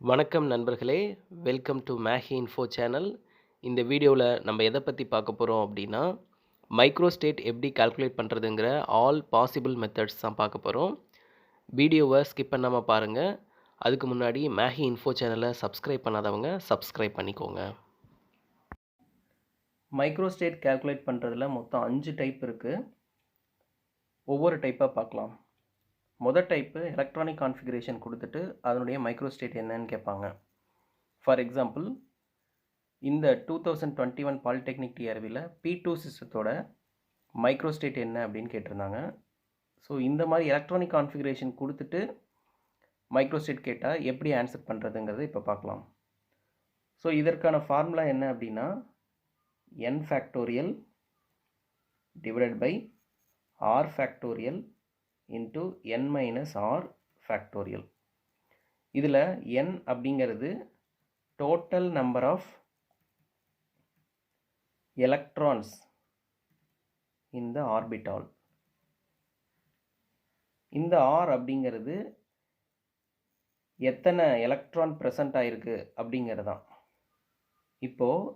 வணக்கம் நண்பர்களே, welcome to மேஹி info channel. இந்த வீடியோவில் நம்ம எதை பற்றி பார்க்க போகிறோம் அப்படின்னா, மைக்ரோ ஸ்டேட் எப்படி கால்குலேட் பண்ணுறதுங்கிற ஆல் பாசிபிள் மெத்தட்ஸ் தான் பார்க்க போகிறோம். வீடியோவை ஸ்கிப் பண்ணாமல் பாருங்கள். அதுக்கு முன்னாடி மேஹி இன்ஃபோ சேனலை சப்ஸ்கிரைப் பண்ணாதவங்க சப்ஸ்கிரைப் பண்ணிக்கோங்க. மைக்ரோ ஸ்டேட் கால்குலேட் பண்ணுறதுல மொத்தம் 5 டைப் இருக்குது. ஒவ்வொரு டைப்பாக பார்க்கலாம். முதல் டைப்பு எலக்ட்ரானிக் கான்ஃபிகரேஷன் கொடுத்துட்டு அதனுடைய மைக்ரோ ஸ்டேட் என்னன்னு கேட்பாங்க. ஃபார் எக்ஸாம்பிள், இந்த 2021 பாலிடெக்னிக் டிஆர்வியில் P2 சிஸ்டத்தோட மைக்ரோ ஸ்டேட் என்ன அப்படின்னு கேட்டிருந்தாங்க. ஸோ இந்த மாதிரி எலக்ட்ரானிக் கான்ஃபிகரேஷன் கொடுத்துட்டு மைக்ரோ ஸ்டேட் கேட்டால் எப்படி ஆன்சர் பண்ணுறதுங்கிறது இப்போ பார்க்கலாம். ஸோ இதற்கான ஃபார்முலா என்ன அப்படின்னா, n factorial divided by r factorial into n minus r factorial. இதில் n அப்படிங்கிறது total number of electrons in the orbital. இந்த r அப்படிங்கிறது எத்தனை எலக்ட்ரான் ப்ரெசண்ட் ஆகிருக்கு அப்படிங்கிறது தான். இப்போது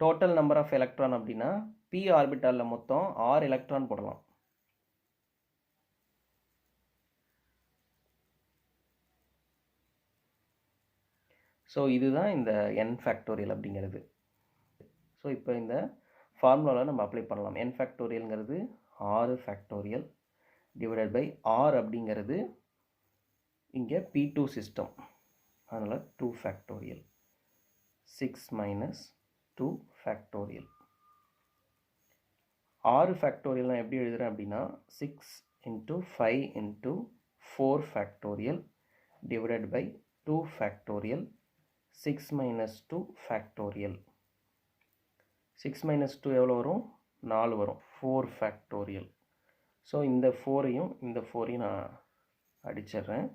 டோட்டல் நம்பர் ஆஃப் எலக்ட்ரான் அப்படின்னா p ஆர்பிட்டாலில் மொத்தம் 6 எலக்ட்ரான் போடலாம். ஸோ இதுதான் இந்த n ஃபேக்டோரியல் அப்படிங்கிறது. ஸோ இப்போ இந்த ஃபார்முலாவில் நம்ம அப்ளை பண்ணலாம். n ஃபேக்டோரியல்ங்கிறது 6 ஃபேக்டோரியல் டிவைடட் பை r அப்படிங்கிறது இங்கே P2 சிஸ்டம், அதனால் 2 ஃபேக்டோரியல், 6 மைனஸ் 2 ஃபேக்டோரியல். 6 ஃபேக்டோரியல் நான் எப்படி எழுதுகிறேன் அப்படின்னா 6 into 5 into 4 factorial divided by 2 factorial 6 minus 2 factorial. 6 minus 2 எவ்வளோ வரும்? 4 வரும். 4 ஃபேக்டோரியல். ஸோ இந்த 4ஐயும் இந்த 4ஐயும் நான் அடிச்சிட்றேன்.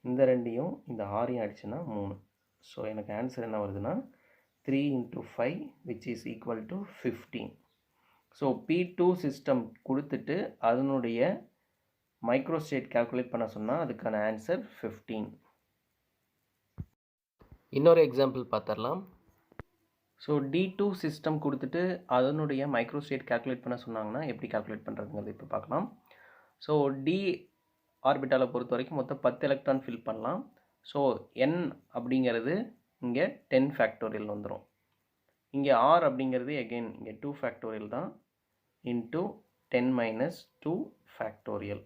இந்த 2ஐயும் இந்த 6ஐயும் அடிச்சேன்னா 3. ஸோ எனக்கு ஆன்சர் என்ன வருதுன்னா 3 into 5 which is equal to 15. So P2 system கொடுத்துட்டு அதனுடைய மைக்ரோ ஸ்டேட் கால்குலேட் பண்ண சொன்னால் அதுக்கான ஆன்சர் 15. இன்னொரு எக்ஸாம்பிள் பார்த்துடலாம். ஸோ D2 சிஸ்டம் கொடுத்துட்டு அதனுடைய மைக்ரோ ஸ்டேட் கால்குலேட் பண்ண சொன்னாங்கன்னா எப்படி கால்குலேட் பண்ணுறதுங்கிறது இப்போ பார்க்கலாம். ஸோ D ஆர்பிட்டாலை பொறுத்த வரைக்கும் மொத்தம் 10 எலக்ட்ரான் ஃபில் பண்ணலாம். ஸோ n அப்படிங்கிறது இங்கே 10 ஃபேக்டோரியல் வந்துடும். இங்கே r அப்படிங்கிறது எகெயின் இங்கே 2 ஃபேக்டோரியல் தான், இன்ட்டு 10 மைனஸ் 2 ஃபேக்டோரியல்.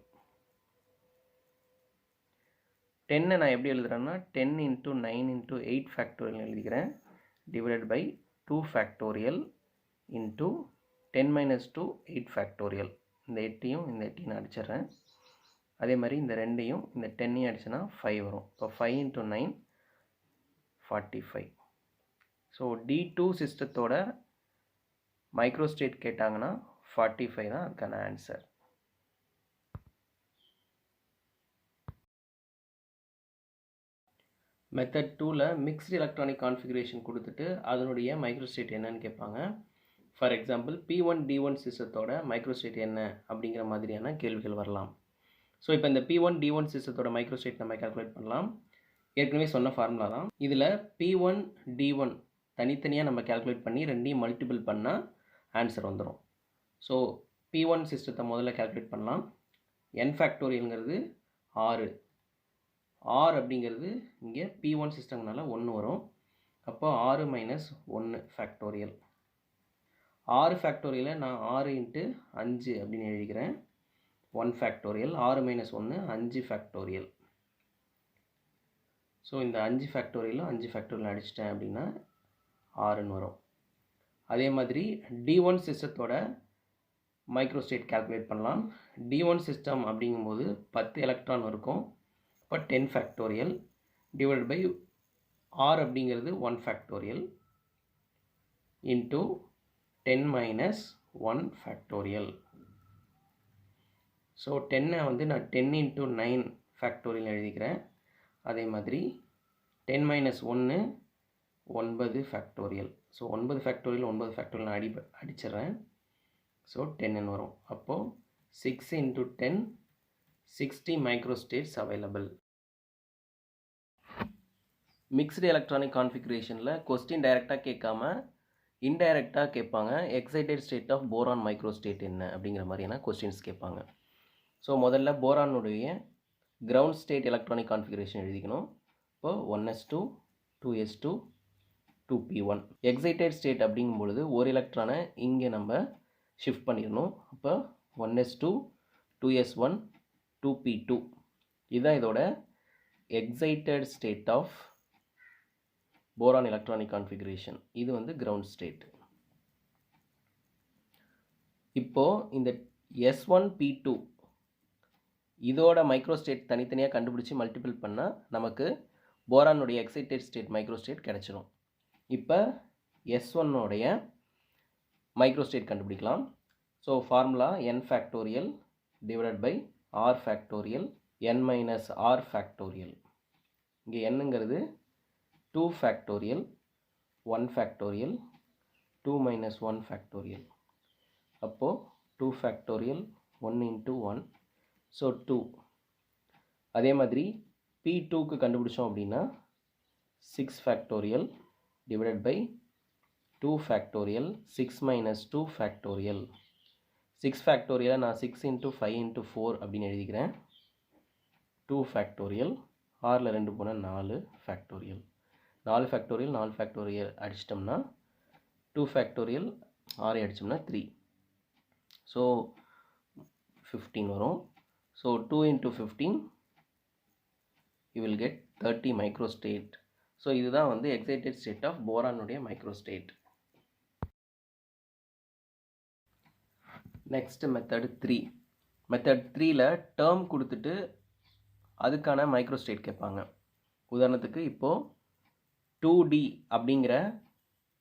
10 நான் எப்படி எழுதுறேன்னா 10 இன்ட்டு 9 இன்ட்டு 8 ஃபேக்டோரியல் எழுதிக்கிறேன், divided by 2 factorial into 10 minus 2 8 factorial. இந்த 8ஐயும் இந்த 8ஐயும் அடிச்சிட்றேன். அதே மாதிரி இந்த 2ஐயும் இந்த 10ஐயும் அடிச்சுன்னா 5 வரும். இப்போ 5 இன்ட்டு 9 45. ஸோ D2 சிஸ்டத்தோட மைக்ரோ ஸ்டேட் கேட்டாங்கன்னா 45 தான் அதுக்கான ஆன்சர். மெத்தட் 2ல் மிக்ஸ்டு எலக்ட்ரானிக் கான்ஃபிகரேஷன் கொடுத்துட்டு அதனுடைய மைக்ரோ ஸ்டேட் என்னன்னு கேட்பாங்க. ஃபார் எக்ஸாம்பிள், P1 D1 சிஸ்டத்தோட மைக்ரோ ஸ்டேட் என்ன அப்படிங்கிற மாதிரியான கேள்விகள் வரலாம். ஸோ இப்போ இந்த P1 D1 சிஸ்டத்தோட மைக்ரோ ஸ்டேட் நம்ம கால்குலேட் பண்ணலாம். ஏற்கனவே சொன்ன ஃபார்முலா தான். இதில் P1 D1 தனித்தனியாக நம்ம கால்குலேட் பண்ணி ரெண்டையும் மல்டிபிள் பண்ணால் ஆன்சர் வந்துடும். ஸோ P1 சிஸ்டத்தை முதல்ல கால்குலேட் பண்ணலாம். n ஃபேக்டோரியல்ங்கிறது 6, r அப்படிங்கிறது இங்கே P1 சிஸ்டம்னால 1 வரும். அப்போ 6 மைனஸ் 1 ஃபேக்டோரியல். 6 ஃபேக்டோரியலை நான் 6 இன்ட்டு 5 அப்படின்னு எழுதிக்கிறேன். 1 ஃபேக்டோரியல். 6 minus 1 5 factorial. ஸோ இந்த 5 ஃபேக்டோரியலும் 5 ஃபேக்டோரியல் அடிச்சிட்டேன் அப்படின்னா 6ன்னு வரும். அதே மாதிரி D1 சிஸ்டத்தோட மைக்ரோ ஸ்டேட் கால்குலேட் பண்ணலாம். D1 சிஸ்டம் அப்படிங்கும்போது 10 எலக்ட்ரான் இருக்கும். இப்போ 10 ஃபேக்டோரியல் டிவைட் பை r அப்படிங்கிறது 1 factorial into 10 minus 1 factorial. So 10ஐ வந்து நான் 10 இன்ட்டு 9 ஃபேக்டோரியல் எழுதிக்கிறேன். அதே மாதிரி 10 minus 1 9 factorial. So 9 factorial 9 factorial நான் அடிச்சிட்றேன். ஸோ 10 வரும். அப்போது 6 into 10 60 microstates available. Mixed electronic கான்ஃபிகரேஷனில் கொஸ்டின் டைரெக்டாக கேட்காம இன்டைரக்டாக கேட்பாங்க. Excited state of boron microstate என்ன அப்படிங்கிற மாதிரியான கொஸ்டின்ஸ் கேட்பாங்க. ஸோ முதல்ல போரானுடைய கிரவுண்ட் ஸ்டேட் எலக்ட்ரானிக் கான்ஃபிகரேஷன் எழுதிக்கணும். இப்போ 1s2 2s2 2p1. Excited state அப்படிங்கும்பொழுது ஒரு எலக்ட்ரானை இங்கே நம்ம ஷிஃப்ட் பண்ணிடணும். அப்போ 1s2 2s1 2p2 இதுதான் இதோட excited state of boron electronic configuration. இது வந்து கிரவுண்ட் ஸ்டேட். இப்போது இந்த S1P2 இதோட மைக்ரோஸ்டேட் தனித்தனியாக கண்டுபிடிச்சி மல்டிபிள் பண்ணால் நமக்கு போரானுடைய எக்ஸைட்டட் ஸ்டேட் மைக்ரோஸ்டேட் கிடச்சிரும். இப்போ S1உடைய மைக்ரோஸ்டேட் கண்டுபிடிக்கலாம். So formula n factorial divided by r factorial n minus r factorial. இங்கே என்னங்கிறது 2 ஃபேக்டோரியல் 1 ஃபேக்டோரியல் 2 மைனஸ் 1 ஃபேக்டோரியல். அப்போது 2 ஃபேக்டோரியல் 1 இன்ட்டு 1 ஸோ 2. அதே மாதிரி P2க்கு கண்டுபிடிச்சோம் அப்படின்னா 6 factorial divided by 2 factorial 6 minus 2 factorial. 6 ஃபேக்டோரியலை நான் 6 இன்ட்டு 5 இன்ட்டு 4 அப்படின்னு எழுதிக்கிறேன். 2 ஃபேக்டோரியல் 6ல் 2 போனால் 4 ஃபேக்டோரியல். 4 ஃபேக்டோரியல் 4 ஃபேக்டோரியல் அடிச்சிட்டோம்னா 2 ஃபேக்டோரியல் 6 அடித்தோம்னா 3. ஸோ 15 வரும். So 2 into 15 you will get 30 microstate. So இதுதான் வந்து எக்ஸைட்டட் ஸ்டேட் ஆஃப் போரானுடைய மைக்ரோஸ்டேட். Next method 3. மெத்தட் 3ல் டேர்ம் கொடுத்துட்டு அதுக்கான மைக்ரோஸ்டேட் கேட்பாங்க. உதாரணத்துக்கு இப்போது 2D அப்படிங்கிற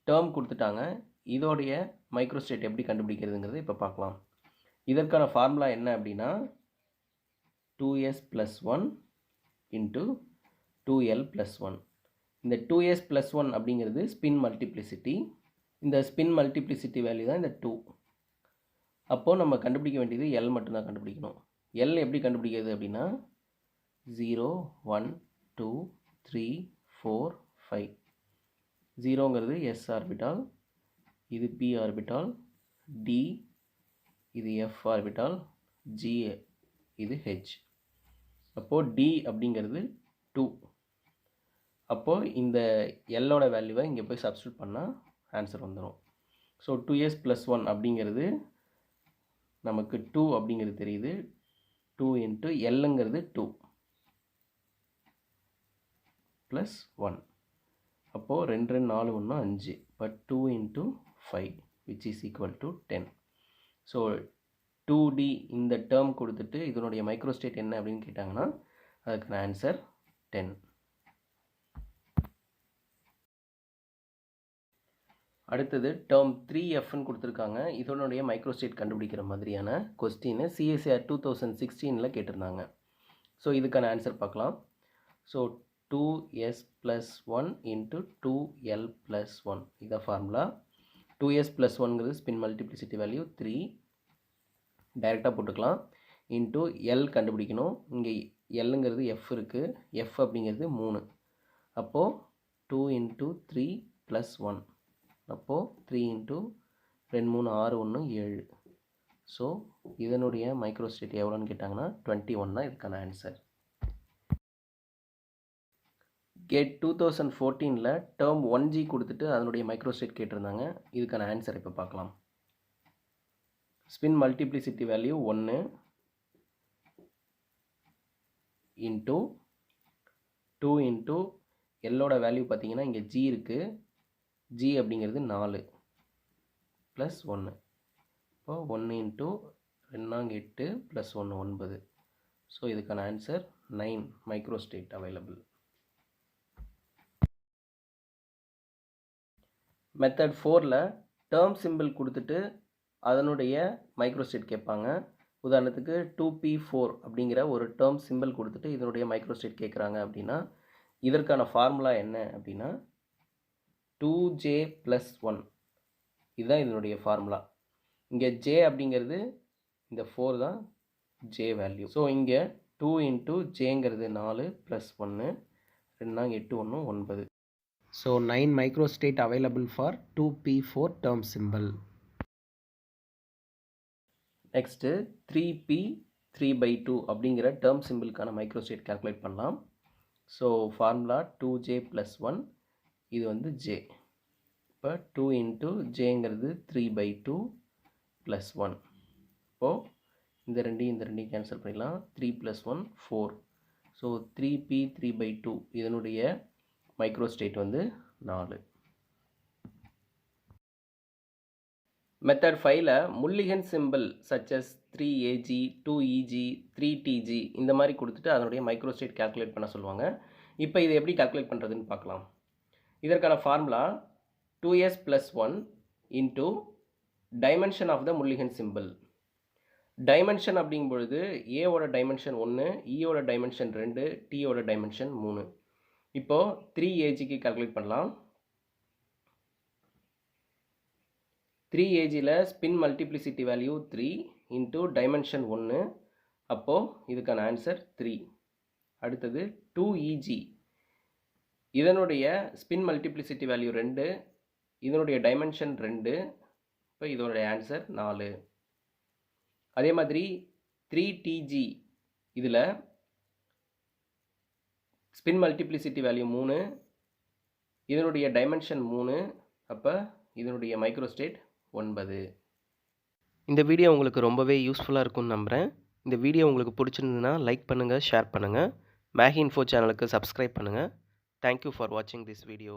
டேர்ம் கொடுத்துட்டாங்க. இதோடைய மைக்ரோஸ்டேட் எப்படி கண்டுபிடிக்கிறதுங்கிறது இப்போ பார்க்கலாம். இதற்கான ஃபார்முலா என்ன அப்படின்னா 2s + 1 இன்ட்டு 2l + 1. இந்த 2s + 1 அப்படிங்கிறது ஸ்பின் மல்டிப்ளிசிட்டி. இந்த ஸ்பின் மல்டிப்ளிசிட்டி வேல்யூ தான் இந்த 2. அப்போது நம்ம கண்டுபிடிக்க வேண்டியது L மட்டும்தான் கண்டுபிடிக்கணும். L எப்படி கண்டுபிடிக்கிறது அப்படின்னா 0 1 2 3 4 5. 0ங்கிறது S ஆர்பிட்டால், இது P ஆர்பிட்டால், D இது F ஆர்பிட்டால், G இது H. அப்போது D அப்படிங்கிறது 2. அப்போது இந்த Lோட வேல்யூவை இங்கே போய் சப்ஸ்டியூட் பண்ணால் ஆன்சர் வந்துடும். ஸோ 2s + 1 அப்படிங்கிறது நமக்கு 2 அப்படிங்கிறது தெரியுது. 2 இன்ட்டு Lங்கிறது 2 ப்ளஸ் 1. அப்போது 2 2 4 1 5. But 2 into 5 which is equal to 10. So 2D இந்த டேர்ம் கொடுத்துட்டு இதனுடைய மைக்ரோஸ்டேட் என்ன அப்படின்னு கேட்டாங்கன்னா அதுக்கான ஆன்சர் 10. அடுத்தது டேர்ம் 3Fன்னு கொடுத்துருக்காங்க. இதனுடைய மைக்ரோஸ்டேட் கண்டுபிடிக்கிற மாதிரியான கொஸ்டின் CSIR 2016 கேட்டிருந்தாங்க. ஸோ இதுக்கான ஆன்சர் பார்க்கலாம். ஸோ 2s + 1 இன்ட்டு 2l + 1 இதான் ஃபார்முலா. 2s + 1ங்கிறது ஸ்பின் மல்டிப்ளிசிட்டி வேல்யூ 3 டைரெக்டாக போட்டுக்கலாம். இன்ட்டு L கண்டுபிடிக்கணும். இங்கே Lங்கிறது F இருக்குது. F அப்படிங்கிறது 3. அப்போது 2 இன்ட்டு 3 + 1. அப்போது 3 இன்ட்டு 2 3 6 1 7. ஸோ இதனுடைய மைக்ரோஸ்டேட் எவ்வளோன்னு கேட்டாங்கன்னா 21 தான் இதுக்கான ஆன்சர். கேட் 2014 டேர்ம் 1G கொடுத்துட்டு அதனுடைய மைக்ரோஸ்டேட் கேட்டிருந்தாங்க. இதுக்கான ஆன்சர் இப்போ பார்க்கலாம். Spin multiplicity value 1 into 2 into Lோட வேல்யூ பார்த்தீங்கன்னா இங்கே G இருக்குது. G அப்படிங்கிறது 4 ப்ளஸ் 1. இப்போ 1 இன்ட்டு 2 8 ப்ளஸ் 1 9. ஸோ இதுக்கான ஆன்சர் 9 மைக்ரோஸ்டேட் அவைலபிள். மெத்தட் 4ல் டேர்ம் சிம்பிள் கொடுத்துட்டு அதனுடைய மைக்ரோஸ்டேட் கேட்பாங்க. உதாரணத்துக்கு 2p4 அப்படிங்கிற ஒரு டேர்ம் சிம்பிள் கொடுத்துட்டு இதனுடைய மைக்ரோஸ்டேட் கேட்குறாங்க அப்படின்னா இதற்கான ஃபார்முலா என்ன அப்படின்னா 2j + 1 இதுதான் இதனுடைய ஃபார்முலா. இங்கே j அப்படிங்கிறது இந்த 4 தான் j வேல்யூ. ஸோ இங்கே 2 into jங்கிறது 4 plus 1 2 8 1 9. So 9 microstate available for 2p4 term symbol. Next 3p 3/2 அப்படிங்கிற டேர்ம் சிம்பிளுக்கான மைக்ரோஸ்டேட் கால்குலேட் பண்ணலாம். ஸோ ஃபார்முலா 2j + 1, இது வந்து j. இப்போ 2 இன்ட்டு ஜேங்கிறது 3/2 + 1. இப்போது இந்த ரெண்டையும் கேன்சல் பண்ணிடலாம். 3 + 1 4. ஸோ 3p 3/2 இதனுடைய மைக்ரோஸ்டேட் வந்து 4. Method 5ல் முல்லிகன் simple சச்சஸ் 3AG 2EG 3TG இந்த மாதிரி கொடுத்துட்டு அதனுடைய மைக்ரோஸ்டேட் கால்குலேட் பண்ண சொல்லுவாங்க. இப்போ இதை எப்படி கால்குலேட் பண்ணுறதுன்னு பார்க்கலாம். இதற்கான formula 2s + 1 into dimension of the Mulliken symbol. Dimension அப்படிங்கும்பொழுது ஏவோட டைமென்ஷன் 1, ஈயோட டைமென்ஷன் 2, டீயோட டைமென்ஷன் 3. இப்போது 3AGக்கு கால்குலேட் பண்ணலாம். 3AGயில் spin multiplicity value 3 into dimension 1. அப்போது இதுக்கான ஆன்சர் 3. அடுத்தது 2EG, இதனுடைய ஸ்பின் மல்டிப்ளிசிட்டி வேல்யூ 2, இதனுடைய டைமென்ஷன் 2. இப்போ இதனுடைய ஆன்சர் 4. அதே மாதிரி 3TG, இதில் ஸ்பின் மல்டிப்ளிசிட்டி வேல்யூ 3, இதனுடைய டைமென்ஷன் 3. அப்போ இதனுடைய மைக்ரோஸ்டேட் 9. இந்த வீடியோ உங்களுக்கு ரொம்பவே யூஸ்ஃபுல்லாக இருக்கும்னு நம்புகிறேன். இந்த வீடியோ உங்களுக்கு பிடிச்சிருந்ததுன்னா லைக் பண்ணுங்கள், ஷேர் பண்ணுங்கள். மேகி இன்ஃபோ சேனலுக்கு சப்ஸ்கிரைப் பண்ணுங்கள். தேங்க்யூ ஃபார் வாட்சிங் திஸ் வீடியோ.